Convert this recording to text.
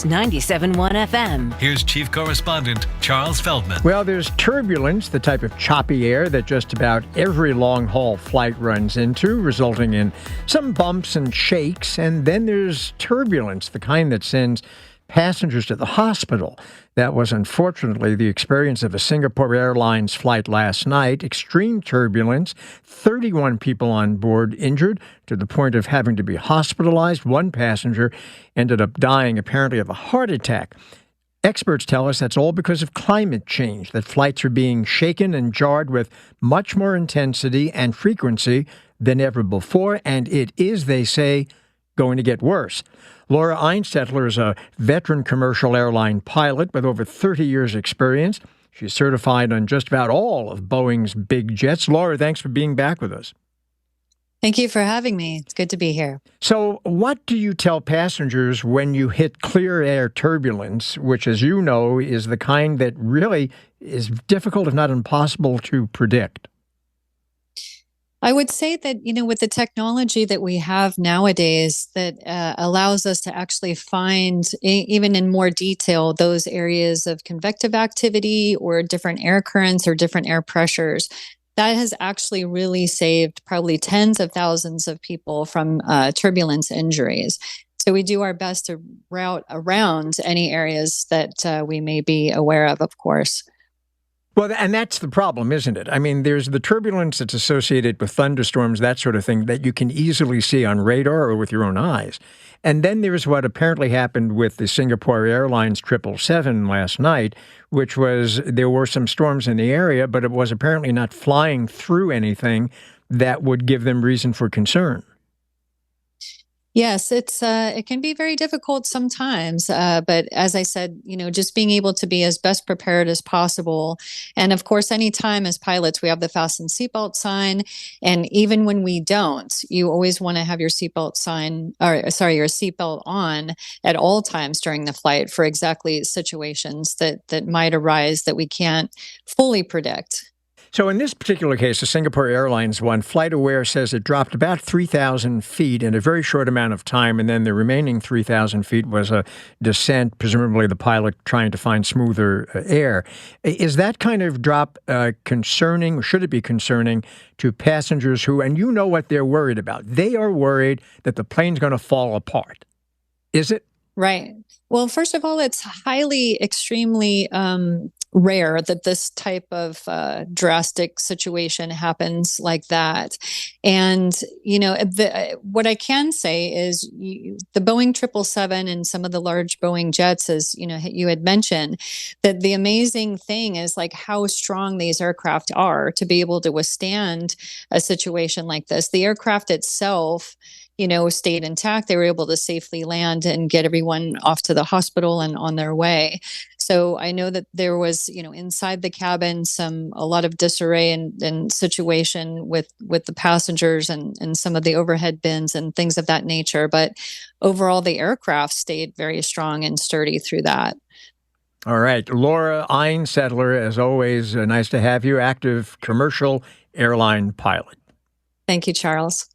97.1 FM. Here's Chief Correspondent Charles Feldman. Well, there's turbulence, the type of choppy air that just about every long-haul flight runs into, resulting in some bumps and shakes. And then there's turbulence, the kind that sends passengers to the hospital. That was unfortunately the experience of a Singapore Airlines flight last night. Extreme turbulence, 31 people on board injured to the point of having to be hospitalized. One passenger ended up dying, apparently of a heart attack. Experts tell us that's all because of climate change, that flights are being shaken and jarred with much more intensity and frequency than ever before, and it is, they say, going to get worse. Laura Einstetler is a veteran commercial airline pilot with over 30 years' experience. She's certified on just about all of Boeing's big jets. Laura, thanks for being back with us. Thank you for having me. It's good to be here. So what do you tell passengers when you hit clear air turbulence, which, as you know, is the kind that really is difficult, if not impossible, to predict? I would say that, with the technology that we have nowadays that allows us to actually find, even in more detail, those areas of convective activity or different air currents or different air pressures, that has actually really saved probably tens of thousands of people from turbulence injuries. So we do our best to route around any areas that we may be aware of course. Well, and that's the problem, isn't it? I mean, there's the turbulence that's associated with thunderstorms, that sort of thing, that you can easily see on radar or with your own eyes. And then there's what apparently happened with the Singapore Airlines 777 last night, which was there were some storms in the area, but it was apparently not flying through anything that would give them reason for concern. Yes, it can be very difficult sometimes, but as I said, just being able to be as best prepared as possible, and of course, anytime as pilots we have the fasten seatbelt sign, and even when we don't, you always want to have your seatbelt your seatbelt on at all times during the flight for exactly situations that might arise that we can't fully predict. So in this particular case, the Singapore Airlines one, FlightAware says it dropped about 3,000 feet in a very short amount of time, and then the remaining 3,000 feet was a descent, presumably the pilot trying to find smoother air. Is that kind of drop concerning, or should it be concerning, to passengers who, and you know what they're worried about? They are worried that the plane's going to fall apart. Is it? Right. Well, first of all, it's highly, extremely rare that this type of drastic situation happens like that. And, what I can say is the Boeing 777 and some of the large Boeing jets, as you had mentioned, that the amazing thing is like how strong these aircraft are to be able to withstand a situation like this. The aircraft itself, stayed intact. They were able to safely land and get everyone off to the hospital and on their way. So I know that there was, inside the cabin, a lot of disarray and situation with the passengers and some of the overhead bins and things of that nature. But overall, the aircraft stayed very strong and sturdy through that. All right. Laura Einstetler, as always, nice to have you, active commercial airline pilot. Thank you, Charles.